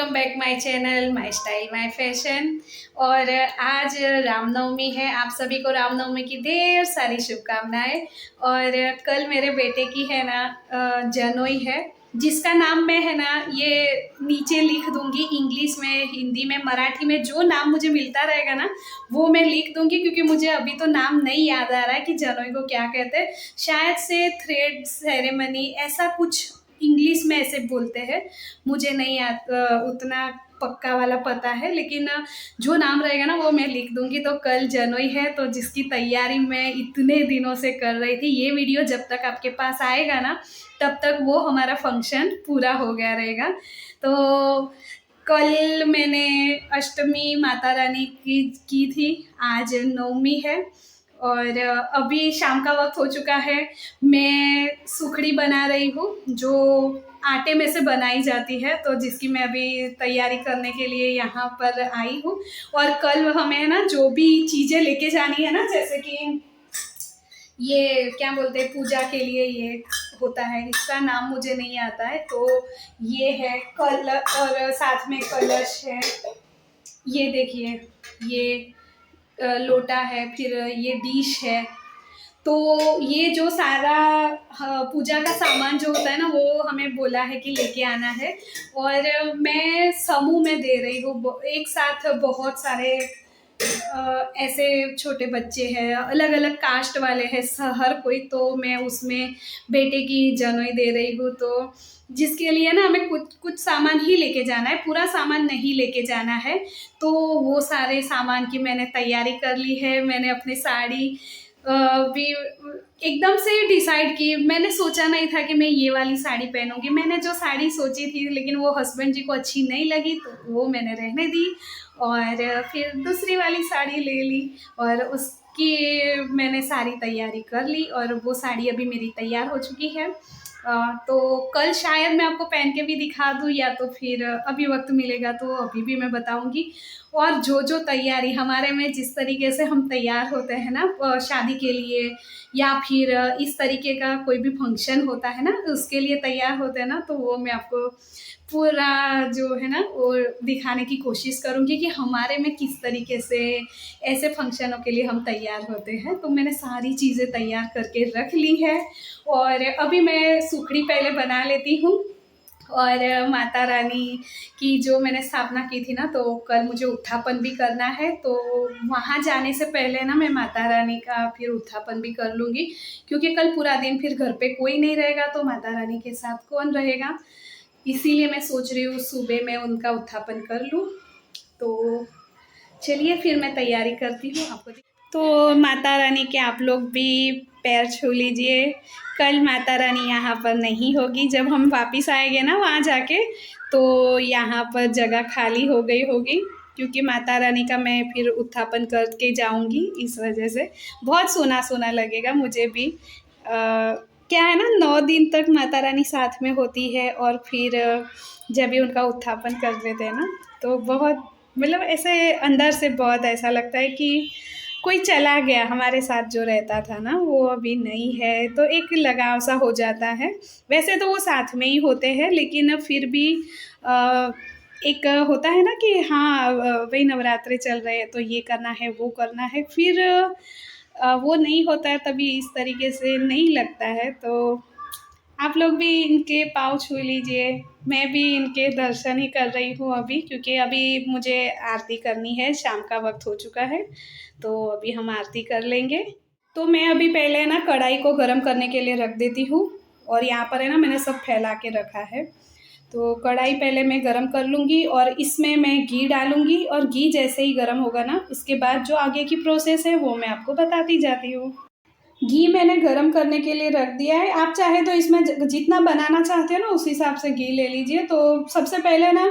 Welcome back my channel my style my fashion. और आज रामनवमी है। आप सभी को रामनवमी की ढेर सारी शुभकामनाएं। और कल मेरे बेटे की है ना जनोई है, जिसका नाम मैं है ना ये नीचे लिख दूंगी। इंग्लिश में, हिंदी में, मराठी में जो नाम मुझे मिलता रहेगा ना वो मैं लिख दूंगी, क्योंकि मुझे अभी तो नाम नहीं याद आ रहा है कि जनोई को क्या कहते हैं। शायद से थ्रेड सेरेमनी ऐसा कुछ इंग्लिश में ऐसे बोलते हैं, मुझे नहीं याद उतना पक्का वाला पता है, लेकिन जो नाम रहेगा ना वो मैं लिख दूंगी। तो कल जनोई है, तो जिसकी तैयारी मैं इतने दिनों से कर रही थी। ये वीडियो जब तक आपके पास आएगा ना तब तक वो हमारा फंक्शन पूरा हो गया रहेगा। तो कल मैंने अष्टमी माता रानी की थी, आज नवमी है। और अभी शाम का वक्त हो चुका है। मैं सुखड़ी बना रही हूँ, जो आटे में से बनाई जाती है, तो जिसकी मैं अभी तैयारी करने के लिए यहाँ पर आई हूँ। और कल हमें ना जो भी चीज़ें लेके जानी है ना, जैसे कि ये क्या बोलते हैं पूजा के लिए, ये होता है, इसका नाम मुझे नहीं आता है। तो ये है कल, और साथ में कलश है। ये देखिए, ये लोटा है, फिर ये डिश है। तो ये जो सारा पूजा का सामान जो होता है ना वो हमें बोला है कि लेके आना है। और मैं समूह में दे रही हूँ, एक साथ बहुत सारे ऐसे छोटे बच्चे हैं, अलग अलग कास्ट वाले हैं, हर कोई। तो मैं उसमें बेटे की जनोई दे रही हूँ, तो जिसके लिए ना हमें कुछ कुछ सामान ही लेके जाना है, पूरा सामान नहीं लेके जाना है। तो वो सारे सामान की मैंने तैयारी कर ली है। मैंने अपनी साड़ी भी एकदम से डिसाइड की। मैंने सोचा नहीं था कि मैं ये वाली साड़ी पहनूंगी। मैंने जो साड़ी सोची थी, लेकिन वो हस्बैंड जी को अच्छी नहीं लगी, तो वो मैंने रहने दी और फिर दूसरी वाली साड़ी ले ली। और उसकी मैंने सारी तैयारी कर ली, और वो साड़ी अभी मेरी तैयार हो चुकी है। तो कल शायद मैं आपको पहन के भी दिखा दूँ, या तो फिर अभी वक्त मिलेगा तो अभी भी मैं बताऊंगी। और जो जो तैयारी हमारे में, जिस तरीके से हम तैयार होते हैं ना शादी के लिए, या फिर इस तरीके का कोई भी फंक्शन होता है ना उसके लिए तैयार होते हैं ना, तो वो मैं आपको पूरा जो है ना वो दिखाने की कोशिश करूँगी कि हमारे में किस तरीके से ऐसे फंक्शनों के लिए हम तैयार होते हैं। तो मैंने सारी चीज़ें तैयार करके रख ली है, और अभी मैं सुखड़ी पहले बना लेती हूँ। और माता रानी की जो मैंने स्थापना की थी ना, तो कल मुझे उत्थापन भी करना है। तो वहाँ जाने से पहले ना मैं माता रानी का फिर उत्थापन भी कर लूँगी, क्योंकि कल पूरा दिन फिर घर पे कोई नहीं रहेगा, तो माता रानी के साथ कौन रहेगा। इसीलिए मैं सोच रही हूँ सुबह में उनका उत्थापन कर लूँ। तो चलिए फिर मैं तैयारी करती हूँ, आपको तो माता रानी के आप लोग भी पैर छू लीजिए। कल माता रानी यहाँ पर नहीं होगी, जब हम वापस आएंगे ना वहाँ जाके, तो यहाँ पर जगह खाली हो गई होगी, क्योंकि माता रानी का मैं फिर उत्थापन करके जाऊँगी। इस वजह से बहुत सोना सोना लगेगा मुझे भी। क्या है ना, 9 दिन तक माता रानी साथ में होती है, और फिर जब भी उनका उत्थापन कर देते हैं ना, तो बहुत मतलब ऐसे अंदर से बहुत ऐसा लगता है कि कोई चला गया, हमारे साथ जो रहता था ना वो अभी नहीं है, तो एक लगाव सा हो जाता है। वैसे तो वो साथ में ही होते हैं, लेकिन फिर भी एक होता है ना कि हाँ वही नवरात्रे चल रहे हैं तो ये करना है वो करना है, फिर वो नहीं होता है, तभी इस तरीके से नहीं लगता है। तो आप लोग भी इनके पाँव छू लीजिए। मैं भी इनके दर्शन ही कर रही हूँ अभी, क्योंकि अभी मुझे आरती करनी है, शाम का वक्त हो चुका है, तो अभी हम आरती कर लेंगे। तो मैं अभी पहले ना कढ़ाई को गर्म करने के लिए रख देती हूँ, और यहाँ पर है ना मैंने सब फैला के रखा है। तो कढ़ाई पहले मैं गरम कर लूँगी, और इसमें मैं घी डालूँगी, और घी जैसे ही गरम होगा ना उसके बाद जो आगे की प्रोसेस है वो मैं आपको बताती जाती हूँ। घी मैंने गरम करने के लिए रख दिया है। आप चाहे तो इसमें जितना बनाना चाहते हो ना उस हिसाब से घी ले लीजिए। तो सबसे पहले ना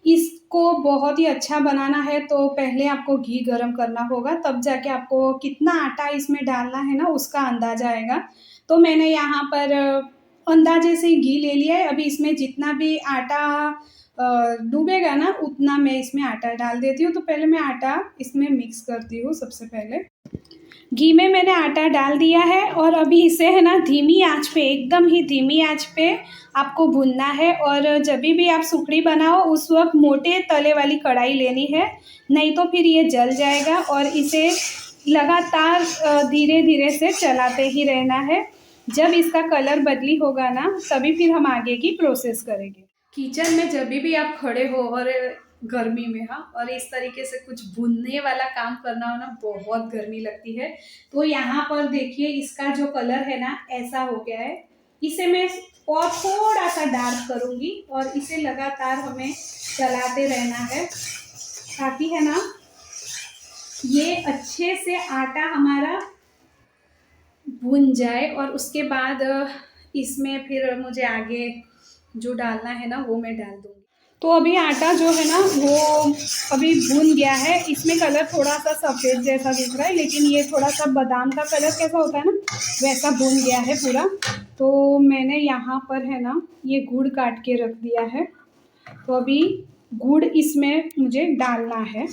इसको बहुत ही अच्छा बनाना है, तो पहले आपको घी गरम करना होगा, तब जाके आपको कितना आटा इसमें डालना है ना उसका अंदाजा आएगा। तो मैंने यहाँ पर अंदाजे से घी ले लिया है। अभी इसमें जितना भी आटा डूबेगा ना उतना मैं इसमें आटा डाल देती हूँ। तो पहले मैं आटा इसमें मिक्स करती हूँ सबसे पहले। घी में मैंने आटा डाल दिया है और अभी इसे है ना धीमी आंच पे, एकदम ही धीमी आंच पे आपको भूनना है। और जब भी आप सुखड़ी बनाओ उस वक्त मोटे तले वाली कढ़ाई लेनी है, नहीं तो फिर ये जल जाएगा। और इसे लगातार धीरे धीरे से चलाते ही रहना है। जब इसका कलर बदली होगा ना तभी फिर हम आगे की प्रोसेस करेंगे। किचन में जब भी आप खड़े हो और गर्मी में, हाँ, और इस तरीके से कुछ भुनने वाला काम करना हो ना, बहुत गर्मी लगती है। तो यहाँ पर देखिए इसका जो कलर है ना ऐसा हो गया है। इसे मैं और थोड़ा सा डार्क करूँगी और इसे लगातार हमें चलाते रहना है ताकि है ना ये अच्छे से आटा हमारा भुन जाए। और उसके बाद इसमें फिर मुझे आगे जो डालना है ना वो मैं डाल दूँगी। तो अभी आटा जो है ना वो अभी भुन गया है। इसमें कलर थोड़ा सा सफ़ेद जैसा दिख रहा है, लेकिन ये थोड़ा सा बादाम का कलर कैसा होता है ना वैसा भुन गया है पूरा। तो मैंने यहाँ पर है ना ये गुड़ काट के रख दिया है, तो अभी गुड़ इसमें मुझे डालना है।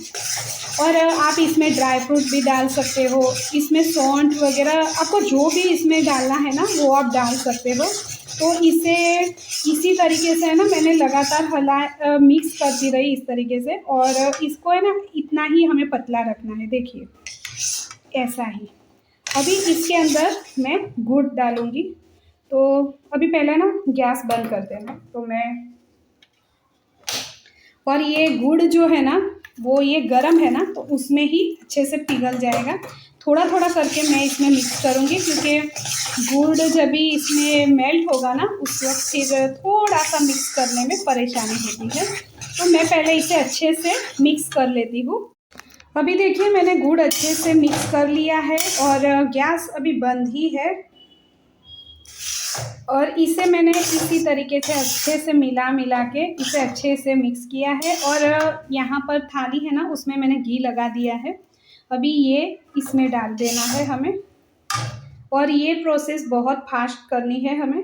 और आप इसमें ड्राई फ्रूट भी डाल सकते हो, इसमें सौंठ वगैरह आपको जो भी इसमें डालना है ना वो आप डाल सकते हो। तो इसे इसी तरीके से है ना मैंने लगातार मिक्स करती रही इस तरीके से। और इसको है ना इतना ही हमें पतला रखना है, देखिए ऐसा ही। अभी इसके अंदर मैं गुड़ डालूँगी। तो अभी पहले ना गैस बंद कर देना, तो मैं, और ये गुड़ जो है ना वो ये गरम है ना तो उसमें ही अच्छे से पिघल जाएगा। थोड़ा थोड़ा करके मैं इसमें मिक्स करूँगी, क्योंकि गुड़ जब भी इसमें मेल्ट होगा ना उस वक्त फिर थोड़ा सा मिक्स करने में परेशानी होती है। तो मैं पहले इसे अच्छे से मिक्स कर लेती हूँ। अभी देखिए मैंने गुड़ अच्छे से मिक्स कर लिया है और गैस अभी बंद ही है। और इसे मैंने इसी तरीके से अच्छे से मिला के इसे अच्छे से मिक्स किया है। और यहाँ पर थाली है ना उसमें मैंने घी लगा दिया है। अभी ये इसमें डाल देना है हमें, और ये प्रोसेस बहुत फास्ट करनी है हमें।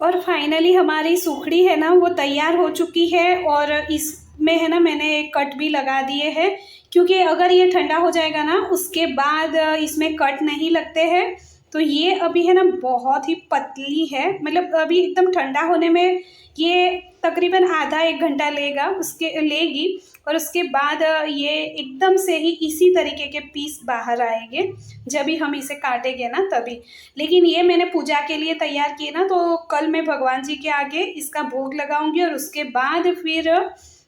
और फाइनली हमारी सुखड़ी है ना वो तैयार हो चुकी है। और इसमें है ना मैंने कट भी लगा दिए हैं, क्योंकि अगर ये ठंडा हो जाएगा ना उसके बाद इसमें कट नहीं लगते हैं। तो ये अभी है ना बहुत ही पतली है, मतलब अभी एकदम ठंडा होने में ये तकरीबन आधा एक घंटा लेगी। और उसके बाद ये एकदम से ही इसी तरीके के पीस बाहर आएंगे जब भी हम इसे काटेंगे ना तभी। लेकिन ये मैंने पूजा के लिए तैयार किए ना, तो कल मैं भगवान जी के आगे इसका भोग लगाऊंगी और उसके बाद फिर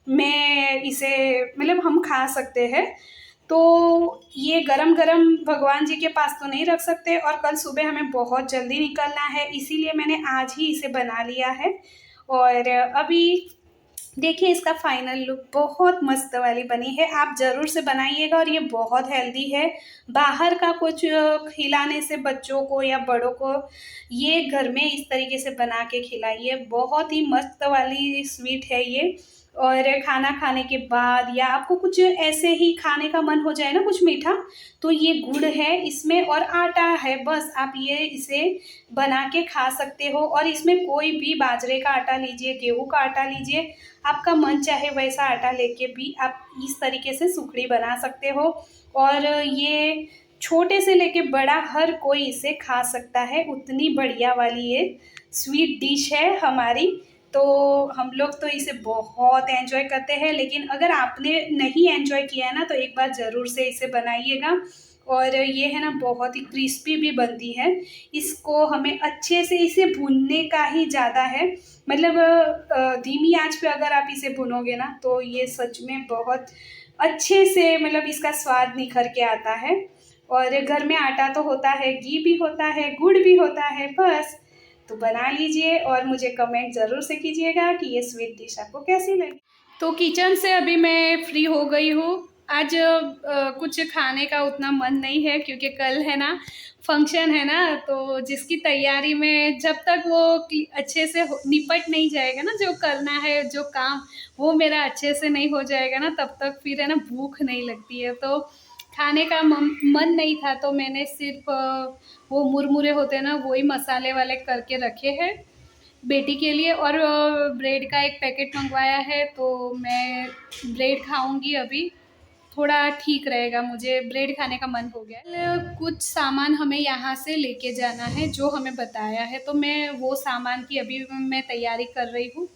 मैं इसे मतलब हम खा सकते हैं। तो ये गरम गरम भगवान जी के पास तो नहीं रख सकते, और कल सुबह हमें बहुत जल्दी निकलना है, इसीलिए मैंने आज ही इसे बना लिया है। और अभी देखिए इसका फाइनल लुक बहुत मस्त वाली बनी है। आप ज़रूर से बनाइएगा, और ये बहुत हेल्दी है। बाहर का कुछ खिलाने से बच्चों को या बड़ों को ये घर में इस तरीके से बना के खिलाइए, बहुत ही मस्त वाली स्वीट है ये। और खाना खाने के बाद या आपको कुछ ऐसे ही खाने का मन हो जाए ना कुछ मीठा, तो ये गुड़ है इसमें और आटा है, बस आप ये इसे बना के खा सकते हो। और इसमें कोई भी बाजरे का आटा लीजिए, गेहूं का आटा लीजिए, आपका मन चाहे वैसा आटा लेके भी आप इस तरीके से सुखड़ी बना सकते हो। और ये छोटे से लेके बड़ा हर कोई इसे खा सकता है, उतनी बढ़िया वाली ये स्वीट डिश है हमारी। तो हम लोग तो इसे बहुत एंजॉय करते हैं। लेकिन अगर आपने नहीं एंजॉय किया है ना तो एक बार ज़रूर से इसे बनाइएगा। और ये है ना बहुत ही क्रिस्पी भी बनती है। इसको हमें अच्छे से इसे भूनने का ही ज़्यादा है, मतलब धीमी आंच पे अगर आप इसे भुनोगे ना तो ये सच में बहुत अच्छे से मतलब इसका स्वाद निखर के आता है। और घर में आटा तो होता है, घी भी होता है, गुड़ भी होता है, बस तो बना लीजिए। और मुझे कमेंट ज़रूर से कीजिएगा कि ये स्वीट डिश आपको कैसी लगी। तो किचन से अभी मैं फ्री हो गई हूँ। आज कुछ खाने का उतना मन नहीं है, क्योंकि कल है ना फंक्शन है ना, तो जिसकी तैयारी में जब तक वो अच्छे से निपट नहीं जाएगा ना, जो करना है जो काम वो मेरा अच्छे से नहीं हो जाएगा ना, तब तक फिर है ना भूख नहीं लगती है। तो खाने का मन नहीं था, तो मैंने सिर्फ वो मुरमुरे होते हैं ना वही मसाले वाले करके रखे हैं बेटी के लिए। और ब्रेड का एक पैकेट मंगवाया है, तो मैं ब्रेड खाऊंगी अभी। थोड़ा ठीक रहेगा। मुझे ब्रेड खाने का मन हो गया है। कुछ सामान हमें यहाँ से लेके जाना है जो हमें बताया है, तो मैं वो सामान की अभी मैं तैयारी कर रही हूँ।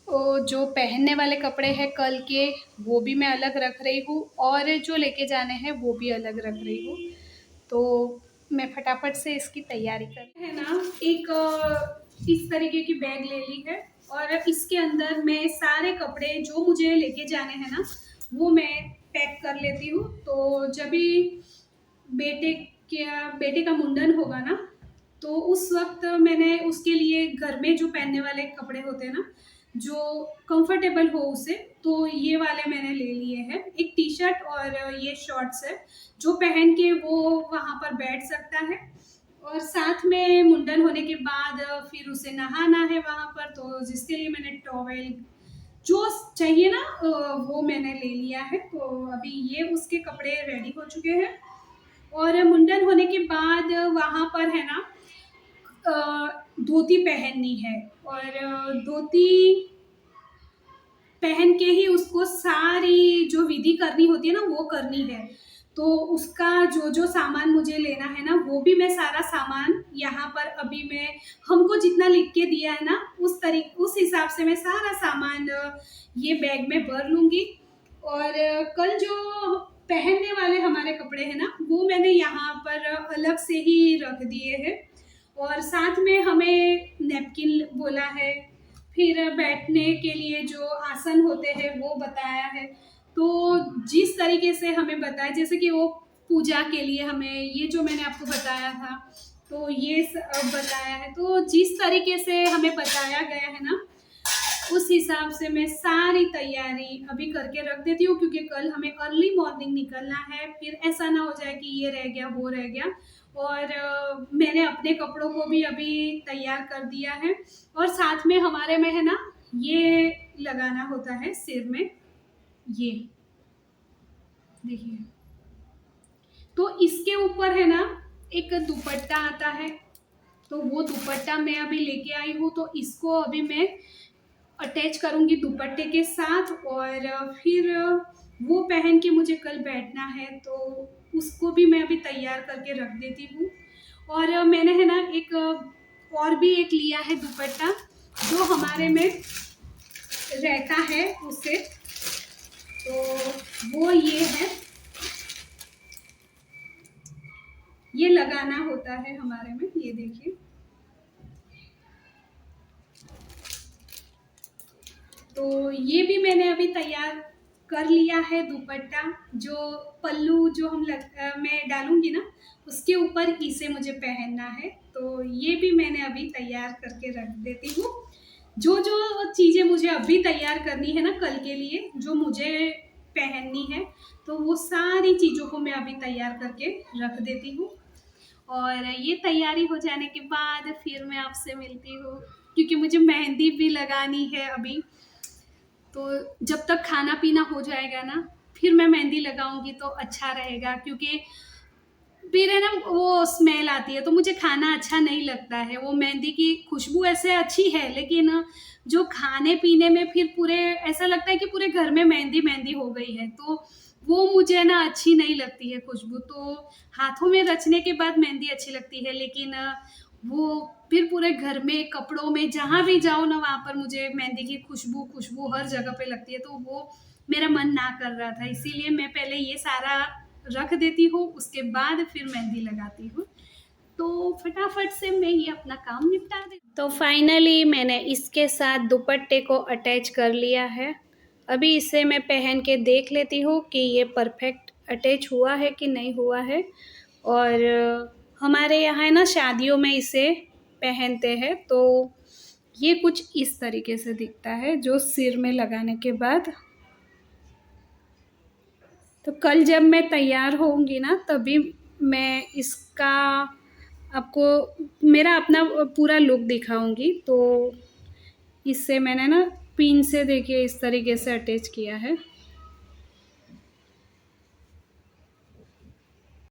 तो जो पहनने वाले कपड़े हैं कल के, वो भी मैं अलग रख रही हूँ, और जो लेके जाने हैं वो भी अलग रख रही हूँ। तो मैं फटाफट से इसकी तैयारी कर है ना। एक इस तरीके की बैग ले ली है, और इसके अंदर मैं सारे कपड़े जो मुझे लेके जाने हैं ना वो मैं पैक कर लेती हूँ। तो जब भी बेटे बेटे का मुंडन होगा ना, तो उस वक्त मैंने उसके लिए घर में जो पहनने वाले कपड़े होते हैं ना, जो कंफर्टेबल हो उसे, तो ये वाले मैंने ले लिए हैं। एक टी शर्ट और ये शॉर्ट्स है जो पहन के वो वहाँ पर बैठ सकता है। और साथ में मुंडन होने के बाद फिर उसे नहाना है वहाँ पर, तो जिसके लिए मैंने टॉवेल जो चाहिए ना वो मैंने ले लिया है। तो अभी ये उसके कपड़े रेडी हो चुके हैं। और मुंडन होने के बाद वहाँ पर है ना धोती पहननी है, और धोती पहन के ही उसको सारी जो विधि करनी होती है ना वो करनी है। तो उसका जो जो सामान मुझे लेना है ना, वो भी मैं सारा सामान यहाँ पर अभी मैं हमको जितना लिख के दिया है ना उस हिसाब से मैं सारा सामान ये बैग में भर लूँगी। और कल जो पहनने वाले हमारे कपड़े हैं ना वो मैंने यहाँ पर अलग से ही रख दिए हैं। और साथ में हमें नैपकिन बोला है, फिर बैठने के लिए जो आसन होते हैं वो बताया है। तो जिस तरीके से हमें बताया, जैसे कि वो पूजा के लिए हमें ये जो मैंने आपको बताया था, तो ये बताया है। तो जिस तरीके से हमें बताया गया है ना उस हिसाब से मैं सारी तैयारी अभी करके रख देती हूँ, क्योंकि कल हमें अर्ली मॉर्निंग निकलना है। फिर ऐसा ना हो जाए कि ये रह गया वो रह गया। और मैंने अपने कपड़ों को भी अभी तैयार कर दिया है। और साथ में हमारे में है ना ये लगाना होता है सिर में, ये देखिए। तो इसके ऊपर है ना एक दुपट्टा आता है, तो वो दुपट्टा मैं अभी लेके आई हूँ। तो इसको अभी मैं अटैच करूँगी दुपट्टे के साथ, और फिर वो पहन के मुझे कल बैठना है, तो उसको भी मैं अभी तैयार करके रख देती हूँ। और मैंने है ना एक और भी एक लिया है दुपट्टा जो हमारे में रहता है उससे, तो वो ये है, ये लगाना होता है हमारे में, ये देखिए। तो ये भी मैंने अभी तैयार कर लिया है दुपट्टा। जो पल्लू जो मैं डालूंगी ना उसके ऊपर इसे मुझे पहनना है। तो ये भी मैंने अभी तैयार करके रख देती हूँ। जो जो चीज़ें मुझे अभी तैयार करनी है ना कल के लिए, जो मुझे पहननी है, तो वो सारी चीज़ों को मैं अभी तैयार करके रख देती हूँ। और ये तैयारी हो जाने के बाद फिर मैं आपसे मिलती हूँ, क्योंकि मुझे मेहंदी भी लगानी है अभी। तो जब तक खाना पीना हो जाएगा ना फिर मैं मेहंदी लगाऊंगी तो अच्छा रहेगा, क्योंकि फिर है ना वो स्मेल आती है तो मुझे खाना अच्छा नहीं लगता है। वो मेहंदी की खुशबू ऐसे अच्छी है, लेकिन जो खाने पीने में फिर पूरे ऐसा लगता है कि पूरे घर में मेहंदी मेहंदी हो गई है, तो वो मुझे ना अच्छी नहीं लगती है खुशबू। तो हाथों में रचने के बाद मेहंदी अच्छी लगती है, लेकिन वो फिर पूरे घर में कपड़ों में जहाँ भी जाओ ना वहाँ पर मुझे मेहंदी की खुशबू हर जगह पे लगती है। तो वो मेरा मन ना कर रहा था, इसीलिए मैं पहले ये सारा रख देती हूँ, उसके बाद फिर मेहंदी लगाती हूँ। तो फटाफट से मैं ये अपना काम निपटा देती हूँ। तो फाइनली मैंने इसके साथ दुपट्टे को अटैच कर लिया है। अभी इसे मैं पहन के देख लेती हूँ कि ये परफेक्ट अटैच हुआ है कि नहीं हुआ है। और हमारे यहाँ है ना शादियों में इसे पहनते हैं, तो ये कुछ इस तरीके से दिखता है जो सिर में लगाने के बाद। तो कल जब मैं तैयार होंगी ना तभी मैं इसका आपको मेरा अपना पूरा लुक दिखाऊंगी। तो इससे मैंने ना पिन से देखिए इस तरीके से अटैच किया है।